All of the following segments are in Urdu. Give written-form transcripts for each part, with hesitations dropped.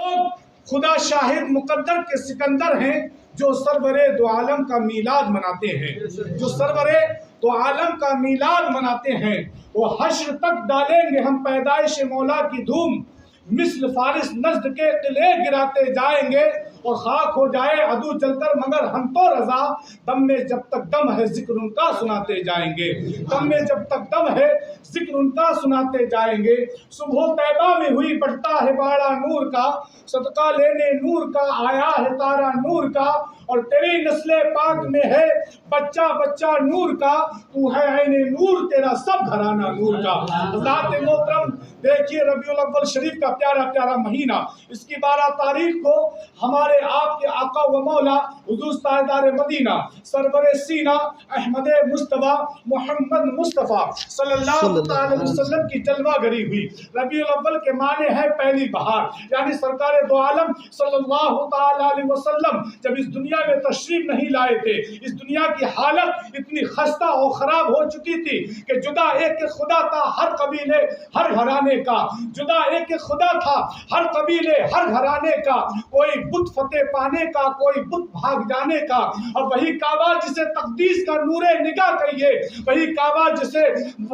لوگ خدا شاہد مقدر کے سکندر ہیں جو سرور دو عالم کا میلاد مناتے ہیں، جو سرور دو عالم کا میلاد مناتے ہیں۔ وہ حشر تک ڈالیں گے ہم پیدائش مولا کی دھوم، مثل فارس نزد کے قلعے گراتے جائیں گے، اور خاک ہو جائے عدو جل کر مگر ہم تو رضا، دم میں جب تک دم ہے ذکر ان کا سناتے جائیں گے، دم میں جب تک دم ہے ذکر ان کا سناتے جائیں گے۔ صبح طیبہ میں ہوئی بڑھتا ہے باڑا نور کا، صدقہ لینے نور کا آیا ہے تارا نور کا، اور تیری نسل پاک میں ہے بچہ بچہ نور کا، تو ہے عین نور تیرا سب گھرانہ نور کا۔ حضرات محترم دیکھیے ربیع الاول شریف کا پیارا پیارا مہینہ، اس کی 12 تاریخ کو ہمارے آپ کے آقا و مولا حضور تاجدار مدینہ سرور سینہ احمد مصطفیٰ محمد مصطفیٰ صلی اللہ علیہ وسلم کی جلوہ گری ہوئی۔ ربیع الاول کے معنی ہے پہلی بہار، یعنی سرکار دو عالم صلی اللہ علیہ وسلم جب اس دنیا میں تشریف نہیں لائے تھے، اس دنیا کی حالت اتنی خستہ اور خراب ہو چکی تھی کہ جدا ایک خدا تھا ہر قبیلے ہر گھرانے کا، جدا ایک خدا تھا ہر قبیلے ہر گھرانے کا، کوئی بت فتح پانے کا، کوئی بت بھاگ جانے کا، اور وہی کعبہ جسے تقدیس کا نور نگاہ کہیے، وہی کعبہ جسے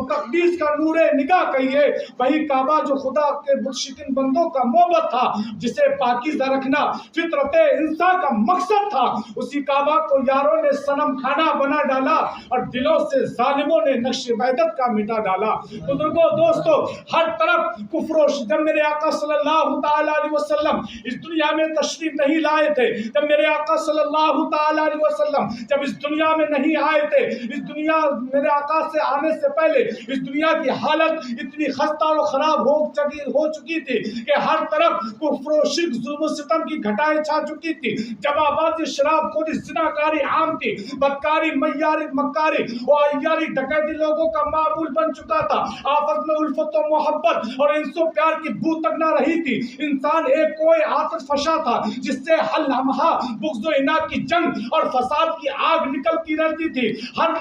تقدیس کا نور نگاہ کہیے، وہی کعبہ جو خدا کے بت شکن بندوں کا محبت تھا، جسے پاکیزہ رکھنا فطرت انسان کا مقصد تھا، اسی کعبہ کو یاروں نے صنم خانہ بنا ڈالا اور دلوں سے ظالموں نے نقش وحدت کا مٹا ڈالا۔ بزرگوں دوستو، ہر طرف کفر و جب میرے آقا صلی اللہ تعالی علیہ وسلم اس دنیا میں تشریف نہیں لائے تھے، جب میرے آقا صلی اللہ تعالی علیہ وسلم جب اس دنیا میں نہیں آئے تھے، اس دنیا میرے آقا سے آنے سے پہلے اس دنیا کی حالت اتنی خستہ اور خراب ہو چکی تھی کہ ہر طرف کفر و شرک ظلم و ستم کی گھٹائیں چھا چکی تھی، جمع بازی شراب خوری زناکاری عام تھی، بدکاری میاری مکاری اور عیاری ڈکیتی لوگوں کا معمول بن چکا تھا، آپس میں الفت و محبت اور انس و پیار کی بو تک نہ رہی تھی، انسان ایک کوئی آتش فشاں تھا جس سے ہر لمحہ بغض و اناد کی جنگ اور فساد کی آگ نکلتی رہتی تھی، ہر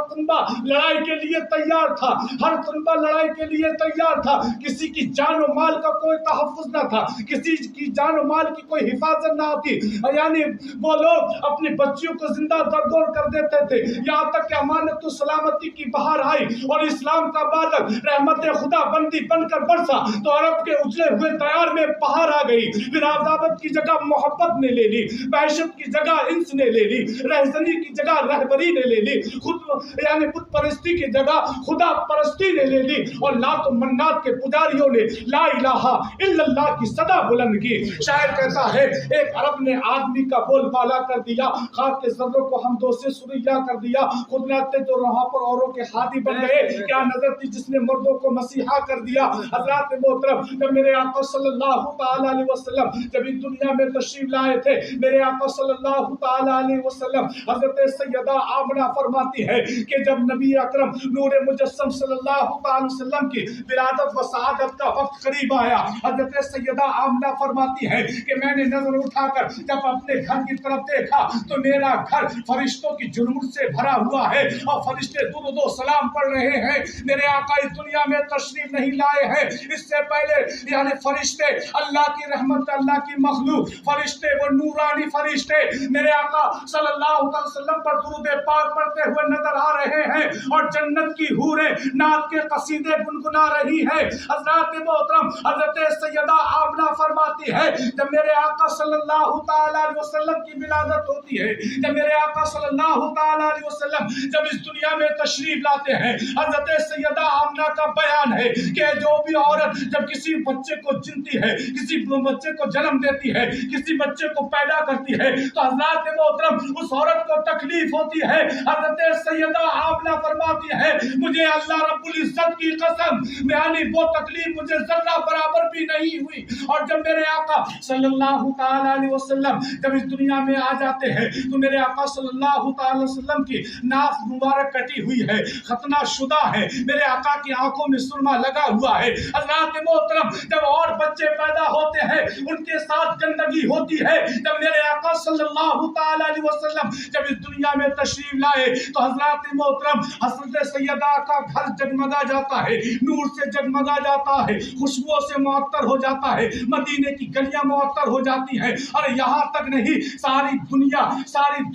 تنبہ لڑائی کے لیے تیار تھا، ہر تنبہ لڑائی کے لیے تیار تھا، کسی کی جان و مال کا کوئی تحفظ نہ تھا، کسی کی جان و مال کی کوئی حفاظت نہ ہوتی، یعنی وہ لوگ اپنی بچیوں کو زندہ دردور کر دیتے تھے، یہاں تک کہ امانت و سلامتی کی بہار آئی اور اسلام کا بادل رحمت خدا بندی بن کر برسا تو عرب کے اجلے ہوئے تیار میں بہار آ گئی، پھر عذابت کی جگہ محبت نے لے لی، وحشت کی جگہ انس نے لے لی، رہزنی کی جگہ رہبری نے لے لی، خود یعنی بت پرستی کی جگہ خدا پرستی نے لے لی، اور لات و منات کے پجاریوں نے لا الہ الا اللہ کی صدا بلند کی۔ شاعر کہتا ہے ایک عرب نے آدمی کا بول بالا کر دیا، خاک کے ذروں کو ہم دو سے سریا کر دیا، خود ناتے تو رہا پر اوروں کے ہادی بن گئے، کیا نظر تھی جس نے مردوں کو مسیحا کر دیا۔ حضرات محترم، جب میرے آقا صلی اللہ تعالی علیہ وسلم جب اس دنیا میں تشریف لائے تھے، میرے آقا صلی اللہ تعالی علیہ وسلم حضرت سیدہ آمنہ فرماتی ہے کہ جب نبی اکرم نور مجسم صلی اللہ تعالی وسلم کی ولادت و سعادت کا وقت قریب آیا، حضرت سیدہ آمنہ فرماتی ہے کہ میں نے نظر اٹھا کر جب اپنے گھر کی طرف دیکھا تو میرا گھر فرشتوں کی جھرمٹ سے بھرا ہوا ہے اور فرشتے درود و سلام پڑھ رہے ہیں۔ میرے آقا اس دنیا میں تشریف نہیں لائے ہیں، اس سے پہلے یعنی فرشتے اللہ کی رحمت اللہ کی مخلوق فرشتے وہ نورانی فرشتے میرے آقا صلی اللہ علیہ وسلم پر درود پاک پڑھتے ہوئے نظر آ رہے ہیں، اور جنت کی حوریں نعت کے قصیدے گنگنا رہی ہیں۔ حضرات محترم، حضرت سیدہ آمنہ فرماتی ہے جب میرے آقا صلی اللہ تعالی علیہ وسلم کی ولادت ہوتی ہے، جب میرے آقا صلی اللہ تعالی علیہ وسلم جب اس دنیا میں تشریف لاتے ہیں، حضرت سیدہ آمنہ کا بیان ہے کہ جو بھی عورت جب کسی بچے کو جنتی ہے، کسی بچے کو جنم دیتی ہے، کسی بچے کو پیدا کرتی ہے، تو حضرات محترم اس عورت کو تکلیف ہوتی ہے۔ حضرت سیدہ آمنہ فرماتی ہے مجھے اللہ رب العزت کی قسم یعنی وہ تکلیف مجھے ذرہ برابر بھی نہیں ہوئی، اور جب میرے آقا صلی اللہ تعالی علیہ وسلم جب اس دنیا میں آ جاتے ہیں تو میرے آقا صلی اللہ تعالی وسلم کی ناف مبارک کٹی ہوئی ہے، ختنہ شدہ ہے، میرے آقا کی آنکھوں میں سرما لگا ہوا ہے۔ حضرات محترم جب اور بچے پیدا ہوتے ہیں ان کے ساتھ گندگی ہوتی ہے، جب میرے آقا صلی اللہ تعالی علیہ وسلم جب اس دنیا میں تشریف لائے تو حضرات محترم حضرت سیدہ کا گھر جگمگا جاتا ہے، نور سے جگمگا جاتا ہے، خوشبو سے معطر ہو جاتا ہے، مدینے کی گلیاں معطر ہو جاتی ہیں، اور یہاں تک نہیں ساری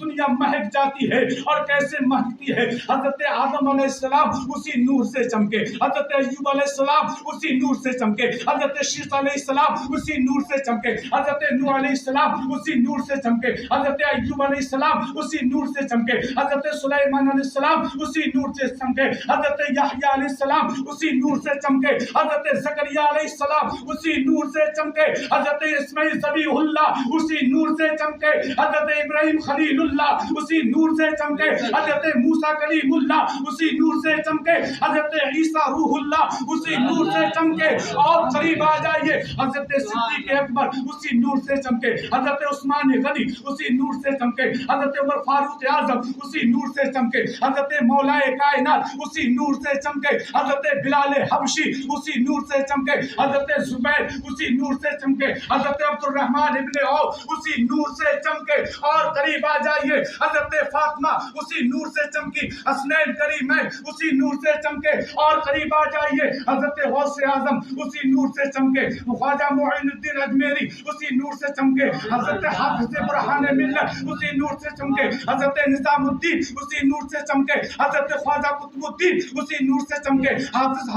دنیا مہک جاتی ہے۔ اور کیسے مہکتی ہے؟ حضرت آدم علیہ السلام اسی نور سے چمکے، حضرت ایوب علیہ السلام اسی نور سے چمکے، حضرت شیس علیہ السلام اسی نور سے چمکے، حضرت نوح علیہ السلام اسی نور سے چمکے، حضرت ایوب علیہ السلام اسی نور سے چمکے، حضرت سلیمان علیہ السلام اسی نور سے چمکے، حضرت یحییٰ علیہ السلام اسی نور سے چمکے، حضرت زکریا علیہ السلام اسی نور سے چمکے، حضرت اسماعیل ذبیح اللہ اسی نور سے چمکے، حضرت ابراہیم خلیل اللہ اسی نور سے چمکے، حضرت موسیٰ کلیم اللہ اسی نور سے چمکے، حضرت عیسیٰ روح اللہ اسی نور سے چمکے، اور قریب آ جائیے حضرت صدیق اکبر اسی نور سے چمکے، حضرت عثمان غنی اسی نور سے چمکے، حضرت عمر فاروق اعظم اسی نور سے چمکے، حضرت مولا کائنات اسی نور سے چمکے، حضرت بلال حبشی اسی نور سے چمکے، حضرت زبیر اسی نور سے چمکے، حضرت عبد الرحمن ابن عوف اسی نور سے چمکے، اور قریب آ جائیے حضرت فاطمہ اسی نور سے چمکی، حسنین کریمین اسی نور سے چمکے، اور قریب آ جائیے حضرت غوث اعظم اسی نور سے چمکے، خواجہ معین الدین اجمیری اسی نور سے چمکے، حضرت حافظ برہان ملت اسی نور سے چمکے، حضرت نظام الدین اسی نور سے چمکے، حضرت خواجہ قطب الدین اسی نور سے چمکے، حافظ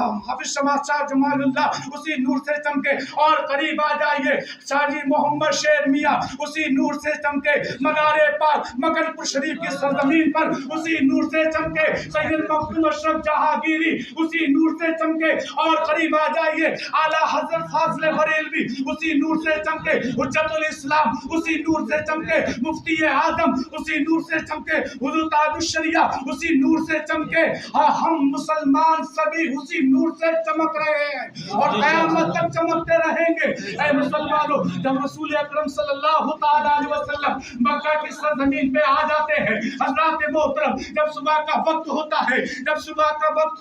شمس شاہ جمال اللہ اسی نور سے چمکے، اور قریب آ جائیے شاہجی محمد شیر میاں اسی نور سے چمکے، مزار پاک مکن پور شریف کی سرزمین پر اسی نور سے چمکے، سید مخدوم اشرف جہانگیری اسی نور سے چمکے، اور قریب آ جائیے اعلیٰ حضرت فاضل بریلوی اسی نور سے چمکے، حجت الاسلام اسی نور سے چمکے، مفتی اعظم اسی نور سے چمکے، حضور تاج الشریعہ اسی نور سے چمکے، ہم مسلمان سبھی اسی نور سے چمک رہے ہیں اور قیامت تک چمکتے رہیں گے۔ اے مسلمانوں، جب رسول اکرم صلی اللہ تعالی علیہ وسلم مکہ کی سرزمین پہ آ جاتے ہیں، حضرات محترم جب صبح کا وقت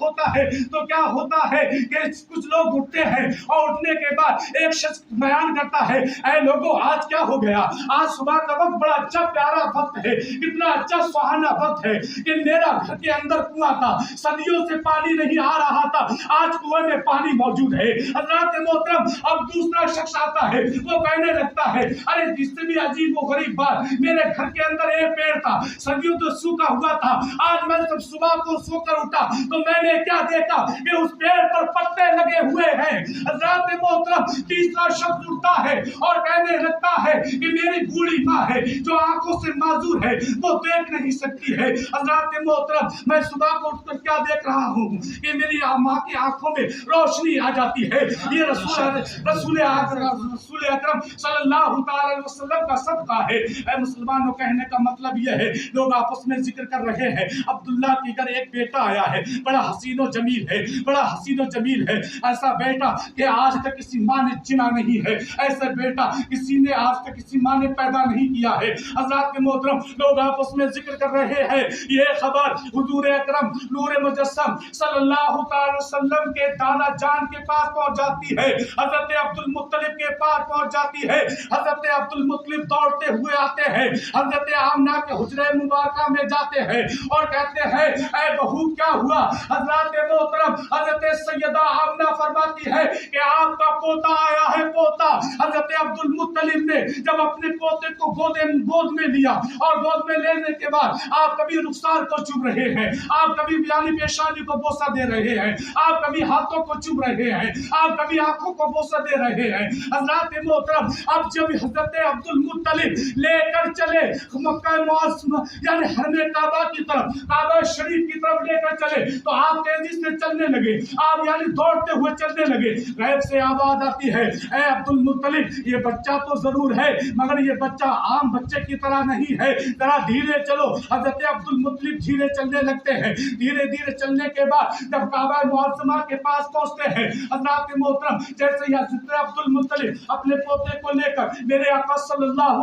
ہوتا ہے، تو کیا ہوتا ہے کہ کچھ لوگ اٹھتے ہیں، اور اٹھنے کے بعد ایک شخص بیان کرتا ہے، اے لوگوں آج کیا ہو گیا؟ آج صبح کا وقت بڑا اچھا پیارا وقت ہے، کتنا اچھا سہانا وقت ہے کہ میرا گھر کے اندر کنواں تھا، صدیوں سے پانی نہیں آ رہا تھا، آج کنویں میں پانی موجود ہے۔ حضرات محترم اب دوسرا شخص آتا ہے، وہ کہنے لگتا ہے، ارے جس سے بھی عجیب و غریب بات، میرے گھر کے اندر ایک پیڑ تھا، صدیوں تو سوکھا ہوا تھا، آج میں جب صبح کو سو کر اٹھا تو میں نے کیا دیکھا کہ اس پیڑ پر پتے لگے ہوئے ہیں۔ حضرات محترم تیسرا شخص اٹھتا ہے اور کہنے لگتا ہے کہ میری بوڑھی ماں ہے جو آنکھوں سے معذور ہے، وہ دیکھ نہیں سکتی ہے۔ حضرات محترم میں صبح کو اٹھ کر کیا دیکھ رہا ہوں کہ میری ماں کی آنکھوں میں روشنی آ جاتی ہے۔ یہ رسول اکرم صلی اللہ تعالی وسلم کا صدقہ ہے۔ اے مسلمانوں، کہنے کا مطلب یہ ہے، لوگ آپس میں ذکر کر رہے ہیں، عبداللہ کے گھر ایک بیٹا آیا ہے، بڑا حسین و جمیل ہے، بڑا حسین و جمیل ہے، ایسا بیٹا کہ آج تک کسی ماں نے چنا نہیں ہے، ایسا بیٹا کسی نے آج تک کسی ماں نے پیدا نہیں کیا ہے۔ حضرات کے محترم لوگ آپس میں ذکر کر رہے ہیں، یہ خبر حضور اکرم نور مجسم صلی اللہ تعالی وسلم کے دادا جان کے پاس پہنچ جاتی ہے، حضرت عبد المطلب کے پاس پہنچ جاتی ہے۔ حضرت عبد المطلب دوڑتے ہوئے آتے ہیں، حضرت آمنہ کے حجرے مبارکہ میں جاتے ہیں اور کہتے ہیں، اے بہو کیا ہوا؟ حضرات محترم حضرت سیدہ آمنہ فرماتی ہے کہ آپ کا پوتا آیا ہے، پوتا۔ حضرت عبد المطلب نے جب اپنے پوتے کو گود میں لیا، اور گود میں لینے کے بعد آپ کبھی رخسار کو چوم رہے ہیں، آپ کبھی بیانی پیشانی کو بوسہ دے رہے ہیں، آپ کبھی ہاتھوں کو چوم رہے ہیں، آپ کبھی آنکھوں کو بوسہ دے رہے ہیں۔ حضرات محترم اب جب حضرت عبد المطلب لے کر چلے مکہ معظمہ یعنی حرم کعبہ کی طرف، کعبہ شریف کی طرف لے کر چلے، تو آپ تیزی سے چلنے لگے، آپ یعنی دوڑتے ہوئے چلنے لگے۔ غیب سے آواز آتی ہے، اے عبد المطلب یہ بچہ تو ضرور ہے مگر یہ بچہ عام بچے کی طرح نہیں ہے، ذرا دھیرے چلو۔ حضرت عبد المطلب دھیرے چلنے لگتے ہیں، دھیرے دھیرے چلنے کے بعد جب کعبہ معظمہ کے پاس پہنچتے ہیں، حضرات محترم جیسے ہی حضرت عبد المطلب اپنے پوتے کو لے کر میرے آقا صلی اللہ